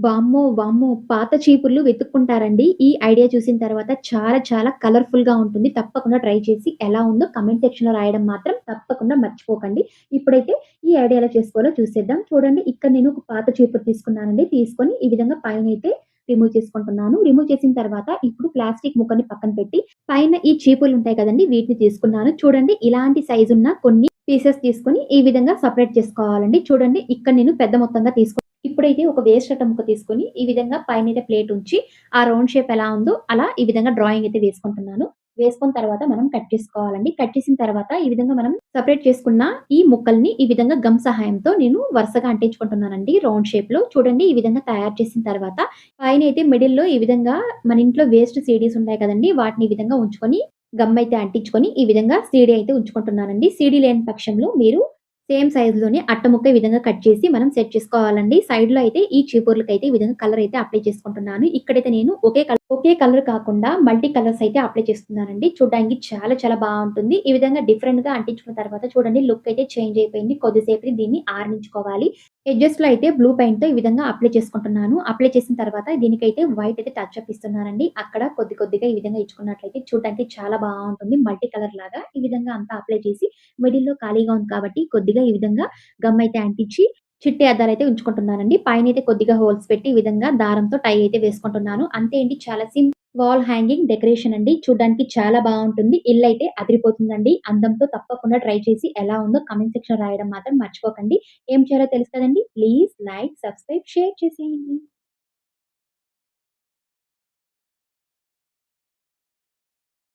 వామ్మో! వామ్మో! పాత చీపుర్లు వెతుక్కుంటారండి. ఈ ఐడియా చూసిన తర్వాత చాలా చాలా కలర్‌ఫుల్‌గా ఉంటుంది. తప్పకుండా ట్రై చేసి ఎలా ఉందో కామెంట్ సెక్షన్‌లో రాయడం మాత్రం తప్పకుండా మర్చిపోకండి. ఇప్పుడైతే ఈ ఐడియా ఎలా చేసుకోవాలో చూసేద్దాం. చూడండి ఇక్కడ నేను ఒక పాత చీపురు తీసుకున్నానండి. తీసుకొని ఈ విధంగా పైనైతే రిమూవ్ చేసుకుంటున్నాను. రిమూవ్ చేసిన తర్వాత ఇప్పుడు ప్లాస్టిక్ ముక్కని పక్కన పెట్టి పైన ఈ చీపుర్లుంటాయి కదండీ! వీటిని తీసుకున్నాను. చూడండి ఇలాంటి సైజున్న కొన్ని పీసెస్ తీసుకొని ఈ విధంగా సెపరేట్ చేసుకోవాలండి. చూడండి ఇక్కడ నేను పెద్ద మొత్తంగా ఇప్పుడైతే ఒక వేస్ట్ అట్ట ముక్క తీసుకొని, ఈ విధంగా పైనైతే ప్లేట్ ఉంచి, ఆ రౌండ్ షేప్ ఎలా ఉందో అలా ఈ విధంగా డ్రాయింగ్ అయితే వేసుకుంటున్నాను. వేసుకున్న తర్వాత మనం కట్ చేసుకోవాలండి. కట్ చేసిన తర్వాత ఈ విధంగా మనం సెపరేట్ చేసుకున్న ఈ ముక్కల్ని ఈ విధంగా గమ్ సహాయంతో నేను వరుసగా అంటించుకుంటున్నానండి రౌండ్ షేప్‌లో. చూడండి ఈ విధంగా తయారు చేసిన తర్వాత పైనైతే మిడిల్‌లో ఈ విధంగా మన ఇంట్లో వేస్ట్ సీడీస్ ఉంటాయి కదండీ! వాటిని ఈ విధంగా ఉంచుకొని గమ్ అయితే అంటించుకొని ఈ విధంగా సీడీ అయితే ఉంచుకుంటున్నానండి. సీడీ లేని పక్షంలో మీరు సేమ్ సైజ్‌లోనే అట్ట ముక్క ఈ విధంగా కట్ చేసి మనం సెట్ చేసుకోవాలండి. సైడ్‌లో అయితే ఈ చీపుర్లకైతే ఈ విధంగా కలర్ అయితే అప్లై చేసుకుంటున్నాను. ఇక్కడైతే నేను ఒకే కలర్ కాకుండా మల్టీ కలర్స్ అయితే అప్లై చేస్తున్నానండి. చూడ్డానికి చాలా చాలా బావుంటుంది. ఈ విధంగా డిఫరెంట్‌గా అంటించుకున్న తర్వాత చూడండి లుక్ అయితే చేంజ్ అయిపోయింది. కొద్దిసేపటికి దీన్ని ఆరనించుకోవాలి. ఎడ్జెస్‌లో అయితే బ్లూ పెయింట్‌తో ఈ విధంగా అప్లై చేసుకుంటున్నాను. అప్లై చేసిన తర్వాత దీనికైతే వైట్ అయితే టచ్ అప్ ఇస్తున్నానండి. అక్కడ కొద్ది కొద్దిగా ఈ విధంగా ఇచ్చుకున్నట్లయితే చూడడానికి చాలా బావుంటుంది. మల్టీ కలర్ లాగా ఈ విధంగా అంతా అప్లై చేసి మిడిల్‌లో ఖాళీగా ఉంది కాబట్టి కొద్దిగా ఈ విధంగా గమ్ అయితే అంటించి చిట్టి అద్దాలైతే ఉంచుకుంటున్నానండి. పైనైతే కొద్దిగా హోల్స్ పెట్టి ఈ విధంగా దారంతో టై అయితే వేసుకుంటున్నాను. అంతే అండి చాలా వాల్ హ్యాంగింగ్ డెకరేషన్ అండి. చూడ్డానికి చాలా బావుంటుంది. ఇల్లైతే అదిరిపోతుందండి. అందంతో తప్పకుండా ట్రై చేసి ఎలా ఉందో కామెంట్ సెక్షన్‌లో రాయడం మాత్రం మర్చిపోకండి. ఏం చేయాలో తెలుసు కదండీ! ప్లీజ్ లైక్, సబ్స్క్రైబ్, షేర్ చేసేయండి.